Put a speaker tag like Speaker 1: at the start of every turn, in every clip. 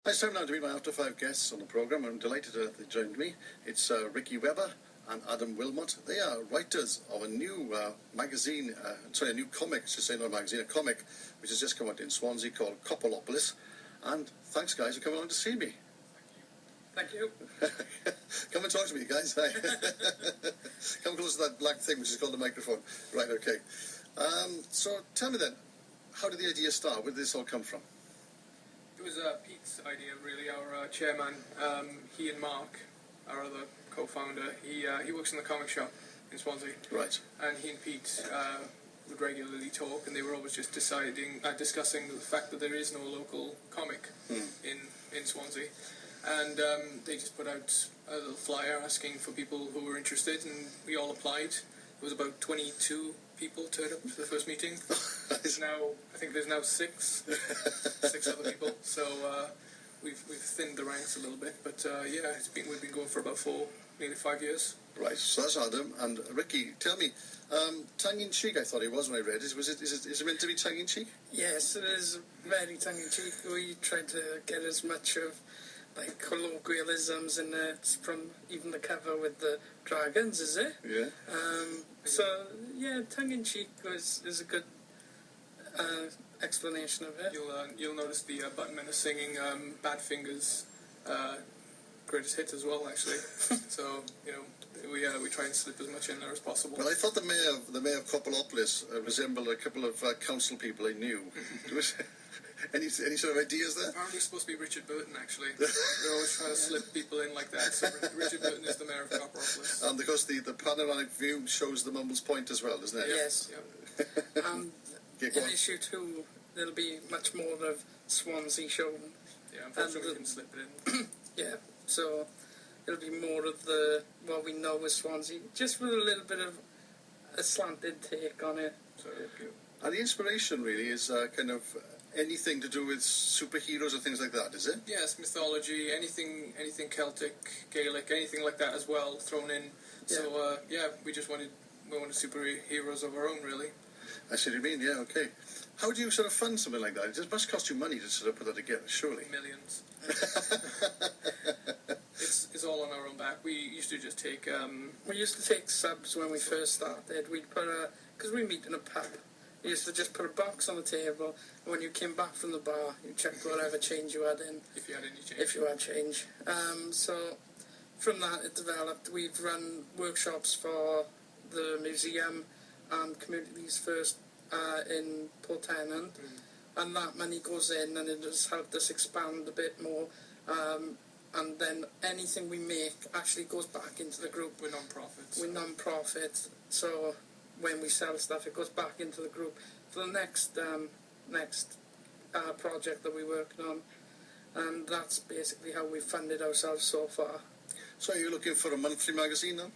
Speaker 1: It's time now to meet my After Five guests on the programme. I'm delighted that they joined me. It's Ricky Webber and Adam Wilmot. They are writers of a new magazine, a new comic, I should say, not a magazine, a comic, which has just come out in Swansea called Copperopolis. And thanks, guys, for coming along to see me.
Speaker 2: Thank you.
Speaker 1: Come and talk to me, guys. Hi. Come close to that black thing, which is called the microphone. Right, okay. So tell me then, how did the idea start? Where did this all come from?
Speaker 2: It was Pete's idea, really. Our chairman, he and Mark, our other co-founder, he works in the comic shop in Swansea.
Speaker 1: Right.
Speaker 2: And he and Pete would regularly talk, and they were always just discussing the fact that there is no local comic in Swansea. And they just put out a little flyer asking for people who were interested, and we all applied. There was about 22 people turned up for the first meeting. I think there's now six other people. So we've thinned the ranks a little bit, but yeah, we've been going for about nearly 5 years.
Speaker 1: Right. So that's Adam and Ricky. Tell me, tongue in cheek. I thought it was when I read it. Is it meant to be tongue in cheek?
Speaker 3: Yes, it is very tongue in cheek. We tried to get as much of like colloquialisms in it from even the cover with the dragons, is it?
Speaker 1: Yeah.
Speaker 3: So yeah, tongue in cheek is a good explanation of it.
Speaker 2: You'll notice the button are singing Badfinger's greatest hit as well, actually. So we try and slip as much in there as possible.
Speaker 1: Well, I thought the mayor of Copperopolis resembled a couple of council people I knew. Any sort of ideas there?
Speaker 2: Apparently it's supposed to be Richard Burton, actually. They're always trying to slip people in like that. So Richard Burton is the mayor of Copperopolis.
Speaker 1: And of course the panoramic view shows the Mumbles Point as well, doesn't it?
Speaker 3: Yes.
Speaker 2: Yeah.
Speaker 3: In issue 2, there'll be much more of Swansea shown.
Speaker 2: Yeah, unfortunately we can slip it in.
Speaker 3: Yeah, so it'll be more of what we know as Swansea, just with a little bit of a slanted take on it.
Speaker 2: So,
Speaker 1: and the inspiration really is kind of anything to do with superheroes or things like that, is it?
Speaker 2: Yes, mythology, anything Celtic, Gaelic, anything like that as well thrown in.
Speaker 3: Yeah.
Speaker 2: So we wanted superheroes of our own, really.
Speaker 1: I see what you mean. Yeah, okay. How do you sort of fund something like that? It must cost you money to sort of put that together, surely.
Speaker 2: Millions. It's all on our own back. We used to just take.
Speaker 3: We used to take subs when we first started. We'd put because we meet in a pub. We used to just put a box on the table, and when you came back from the bar, you checked whatever change you had in.
Speaker 2: If you had any change.
Speaker 3: If you had change. So from that it developed. We've run workshops for the museum and Communities First in Port Tennant, and that money goes in, and it has helped us expand a bit more. And then anything we make actually goes back into the group.
Speaker 2: We're non-profit.
Speaker 3: We're non-profit, so when we sell stuff, it goes back into the group for the next project that we're working on, and that's basically how we've funded ourselves so far.
Speaker 1: So you're looking for a monthly magazine now?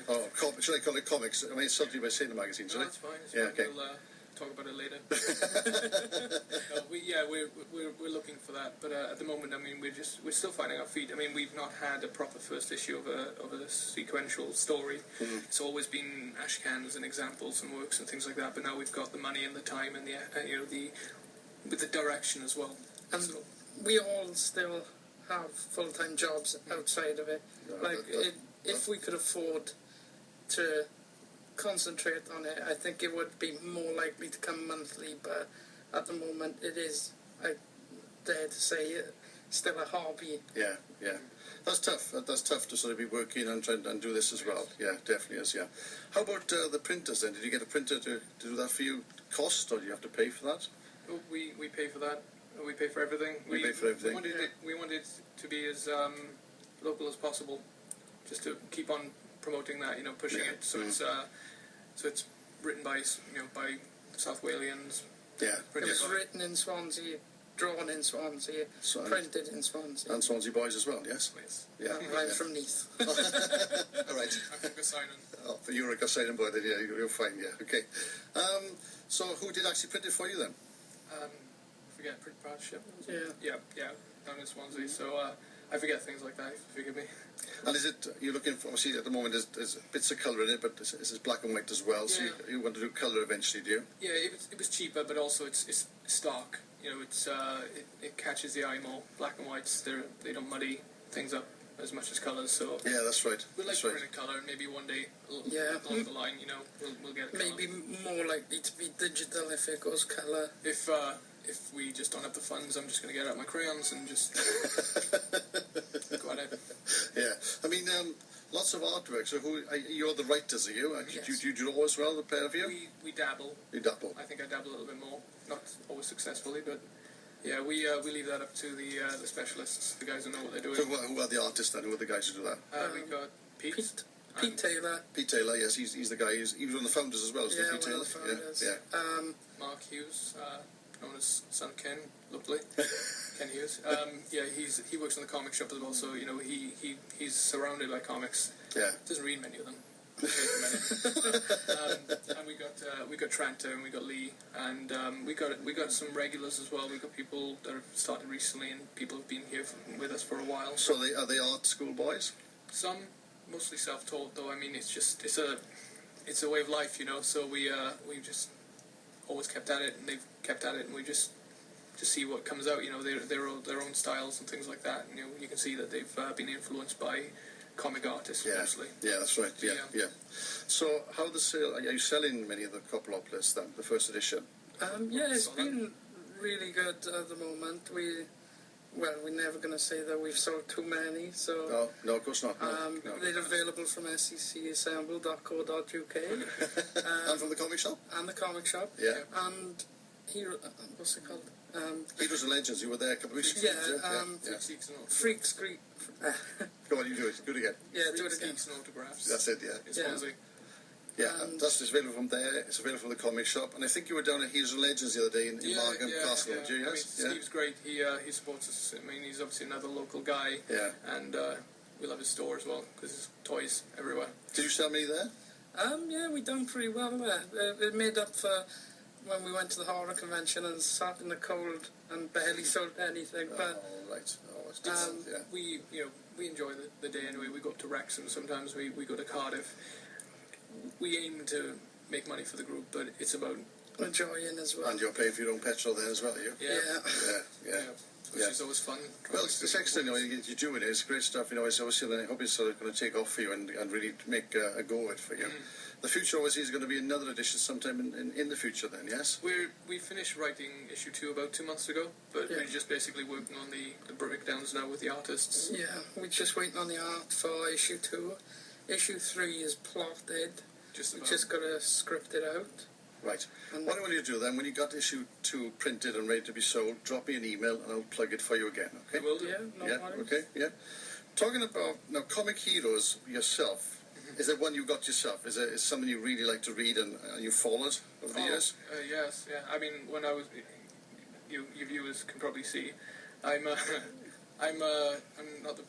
Speaker 1: Oh, should I call it comics? I mean, it's something by saying the magazine,
Speaker 2: No, that's fine.
Speaker 1: Yeah, okay.
Speaker 2: We'll talk about it later. We're looking for that, but at the moment, I mean, we're still finding our feet. I mean, we've not had a proper first issue of a sequential story. It's always been ash cans and examples and works and things like that. But now we've got the money and the time and with the direction as well.
Speaker 3: And
Speaker 2: so,
Speaker 3: we all still have full-time jobs outside of it. If we could afford to concentrate on it, I think it would be more likely to come monthly, but at the moment it is, I dare to say, still a hobby.
Speaker 1: Yeah. That's tough. That's tough to sort of be working and trying and do this as well. Yeah, definitely is, yeah. How about the printers then? Did you get a printer to do that for you? Cost, or do you have to pay for that?
Speaker 2: we pay for that. We pay for everything.
Speaker 1: We pay for everything.
Speaker 2: We wanted it to be as local as possible, just to keep on promoting that, pushing it. So it's written by by South Walians.
Speaker 1: Yeah.
Speaker 3: It was written in Swansea, drawn in Swansea, printed in Swansea.
Speaker 1: And Swansea boys as well, yes?
Speaker 2: Yes.
Speaker 1: Yeah.
Speaker 3: I'm from Neath.
Speaker 1: All right.
Speaker 2: I'm from Gosainen.
Speaker 1: Oh, you're a Gosainen boy then, yeah, you're fine, yeah, okay. So who did actually print it for you then?
Speaker 2: I forget, Print Partnership.
Speaker 3: Yeah.
Speaker 2: Yeah, down in Swansea. So I forget things like that, forgive me.
Speaker 1: And is it, you're looking for, obviously at the moment there's bits of colour in it, but this is black and white as well, so you want to do colour eventually, do you?
Speaker 2: Yeah, it was cheaper, but also it's stark. it's it catches the eye more. Black and whites, they don't muddy things up as much as colours. So
Speaker 1: yeah, that's right.
Speaker 2: we'd like
Speaker 1: That's
Speaker 2: to
Speaker 1: right.
Speaker 2: print a colour, and maybe one day
Speaker 3: Yeah.
Speaker 2: along the line, we'll get a colour.
Speaker 3: Maybe more likely to be digital if it goes colour.
Speaker 2: If we just don't have the funds, I'm just going to get out my crayons and just go at it.
Speaker 1: Yeah, I mean, lots of artwork. So you're the writers, are you?
Speaker 3: Yes.
Speaker 1: Do you draw as well, the pair of you?
Speaker 2: We dabble.
Speaker 1: You dabble.
Speaker 2: I think I dabble a little bit more, not always successfully, but yeah, we leave that up to the specialists, the guys who know what they're doing.
Speaker 1: So who are the artists then? Who are the guys who do that?
Speaker 2: We got Pete.
Speaker 3: Pete Taylor.
Speaker 1: Pete Taylor, yes, he's the guy. He was one of the founders as well, wasn't
Speaker 3: Yeah,
Speaker 1: he, Pete
Speaker 3: one of
Speaker 1: Taylor?
Speaker 3: the founders.
Speaker 1: Yeah.
Speaker 2: Mark Hughes, known as Son Ken, lovely. Ken Hughes. Yeah, he works in the comic shop as well, so he's surrounded by comics.
Speaker 1: Yeah.
Speaker 2: Doesn't read many of them. And we got Tranter and we got Lee, and we got some regulars as well. We got people that have started recently, and people have been here with us for a while.
Speaker 1: So are they art school boys?
Speaker 2: Some mostly self-taught, though. I mean, it's a way of life, So we've just always kept at it, and they've kept at it, and we just see what comes out. Their own styles and things like that. And, you can see that they've been influenced by comic artists mostly.
Speaker 1: Yeah, that's right. Yeah. So how the sale? Are you selling many of the Copperopolis then, the first edition?
Speaker 3: Yeah, it's been really good at the moment. We're never going to say that we've sold too many, so...
Speaker 1: No, of course not. No.
Speaker 3: They're available from sccssemble.co.uk.
Speaker 1: And from the comic shop?
Speaker 3: And the comic shop.
Speaker 1: Yeah.
Speaker 3: And what's it called?
Speaker 1: Heroes and Legends, you were there a couple of weeks ago.
Speaker 3: Freaks Greek.
Speaker 1: Go on, you do it. Do it again.
Speaker 3: Yeah, do it again.
Speaker 2: Geeks and autographs.
Speaker 1: That's it, yeah.
Speaker 2: In Swansea.
Speaker 1: Yeah, and that's available from there. It's available from the comic shop. And I think you were down at Heroes and Legends the other day in Markham Castle, did you?
Speaker 2: I mean,
Speaker 1: Yes?
Speaker 2: Steve's great. He supports us. I mean, he's obviously another local guy.
Speaker 1: Yeah.
Speaker 2: And we love his store as well, because there's toys everywhere.
Speaker 1: Did you sell many there?
Speaker 3: Yeah, we done pretty well there. It made up for when we went to the horror convention and sat in the cold and barely sold anything. But
Speaker 1: right. Oh, it's decent, yeah.
Speaker 2: We enjoy the day anyway. We go up to Wrexham sometimes. We go to Cardiff. We aim to make money for the group, but it's about
Speaker 3: enjoying as well.
Speaker 1: And you're paying for your own petrol then as well, are you?
Speaker 2: Yeah. Which is always fun.
Speaker 1: Well, it's excellent, you're doing it. It's great stuff, It's obviously, I hope it's sort of going to take off for you and really make a go of it for you. The future obviously is going to be another edition sometime in the future then, yes?
Speaker 2: We finished writing issue 2 about 2 months ago, but we're just basically working on the breakdowns now with the artists.
Speaker 3: Yeah, we're just waiting on the art for issue 2. Issue 3 is plotted. We've just got to script it out.
Speaker 1: Right. What I want you to do then, when you got issue 2 printed and ready to be sold, drop me an email and I'll plug it for you again, okay?
Speaker 2: I will do.
Speaker 3: Yeah, no worries.
Speaker 1: Okay, yeah. Talking about, now, Comic Heroes yourself, is there one you got yourself? Is it something you really like to read and you followed over the years?
Speaker 2: Yes, yeah. I mean, when I was, you viewers can probably see, I'm not the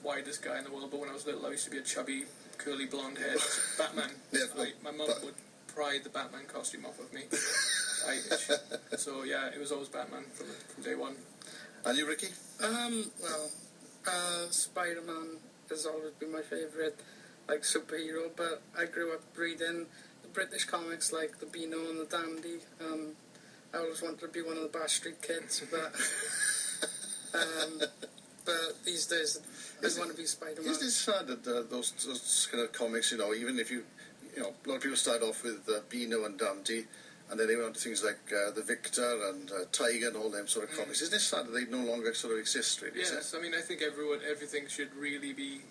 Speaker 2: widest guy in the world, but when I was little, I used to be a chubby, curly, blonde-haired Batman. My mum would pry the Batman costume off of me. So yeah, it was always Batman from day one.
Speaker 1: And you, Ricky?
Speaker 3: Spider-Man has always been my favourite, superhero. But I grew up reading the British comics like the Beano and the Dandy. I always wanted to be one of the Bash Street Kids, but these days I want to be Spider-Man.
Speaker 1: Isn't it sad that those kind of comics, even if a lot of people started off with Beano and Dundee, and then they went on to things like The Victor and Tiger and all them sort of comics. Isn't it sad that they no longer sort of exist, really?
Speaker 2: Yes, I mean, I think everything should really be...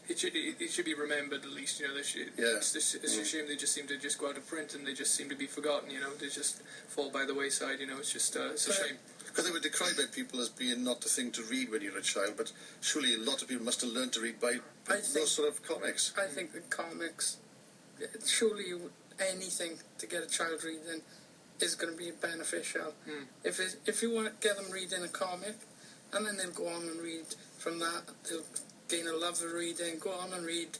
Speaker 2: It should be remembered at least, It's a shame they just seem to just go out of print and they just seem to be forgotten, They just fall by the wayside, It's just it's a shame.
Speaker 1: Because they were decried by people as being not the thing to read when you're a child, but surely a lot of people must have learned to read by those sort of comics.
Speaker 3: I think the comics, surely anything to get a child reading is going to be beneficial. If you want to get them reading a comic, and then they'll go on and read from that, they'll gain a love of reading, go on and read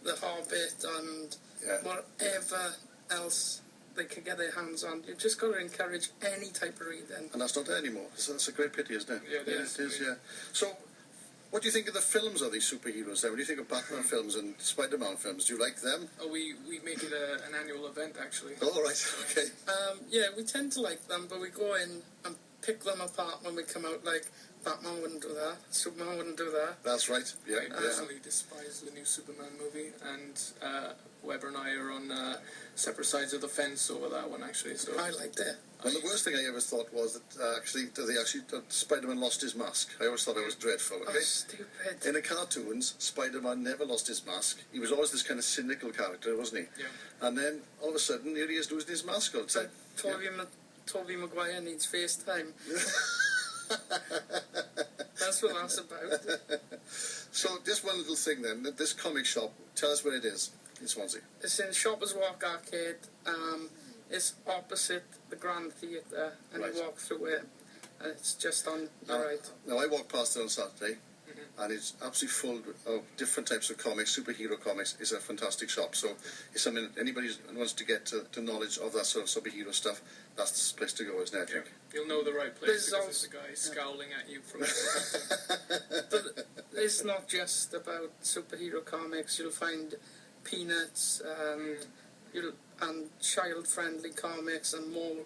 Speaker 3: The Hobbit and whatever else they can get their hands on. You've just got to encourage any type of reading.
Speaker 1: And that's not there anymore. So that's a great pity, isn't it?
Speaker 2: Yeah, it is.
Speaker 1: It is, yeah. So, What do you think of the films of these superheroes then? What do you think of Batman films and Spider-Man films? Do you like them?
Speaker 2: Oh, we make it an annual event, actually.
Speaker 1: Oh, right, okay.
Speaker 3: Yeah, we tend to like them, but we go in and pick them apart when we come out, like, Batman wouldn't do that, Superman wouldn't do that.
Speaker 1: That's right, yeah.
Speaker 2: I personally despise the new Superman movie, and Webber and I are on separate sides of the fence over that one, actually. So
Speaker 3: I liked it.
Speaker 1: Well, the worst thing I ever thought was that Spider-Man lost his mask. I always thought it was dreadful, okay?
Speaker 3: Oh, stupid.
Speaker 1: In the cartoons, Spider-Man never lost his mask. He was always this kind of cynical character, wasn't he?
Speaker 2: Yeah.
Speaker 1: And then, all of a sudden, here he is losing his mask all the time.
Speaker 3: Tobey Maguire needs FaceTime. That's what that's about.
Speaker 1: So, just one little thing then. This comic shop, tell us where it is in Swansea.
Speaker 3: It's in Shoppers Walk Arcade. It's opposite the Grand Theatre, and
Speaker 1: Right.
Speaker 3: you walk through it, and it's just on the right.
Speaker 1: Now, I walked past it on Saturday, and it's absolutely full of different types of comics, superhero comics. It's a fantastic shop. So, if something anybody wants to get to knowledge of that sort of superhero stuff, that's the place to go, isn't it, I think?
Speaker 2: you'll know the right place
Speaker 3: There's
Speaker 2: because
Speaker 3: also-
Speaker 2: there's a guy scowling at you from
Speaker 3: But it's not just about superhero comics. You'll find Peanuts and child-friendly comics and more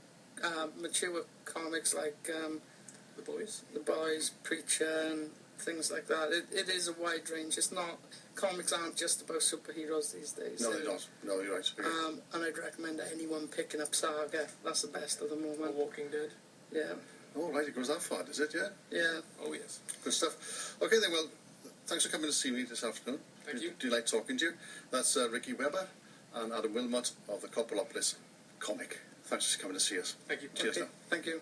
Speaker 3: mature comics like
Speaker 2: the boys.
Speaker 3: The Boys, Preacher, and things like that. It is a wide range. It's not. Comics aren't just about superheroes these days.
Speaker 1: No, they're not. No, you're right.
Speaker 3: And I'd recommend anyone picking up Saga. That's the best at the
Speaker 2: Or
Speaker 3: moment.
Speaker 2: Walking Dead.
Speaker 3: Yeah.
Speaker 1: Oh, right, it goes that far, does it, yeah?
Speaker 3: Yeah.
Speaker 2: Oh, yes.
Speaker 1: Good stuff. Okay, then, well, thanks for coming to see me this afternoon.
Speaker 2: Thank you.
Speaker 1: Do you like talking to you? That's Ricky Webber and Adam Wilmot of the Copperopolis comic. Thanks for coming to see us.
Speaker 2: Thank you.
Speaker 1: Cheers
Speaker 3: Okay.
Speaker 1: now.
Speaker 3: Thank you.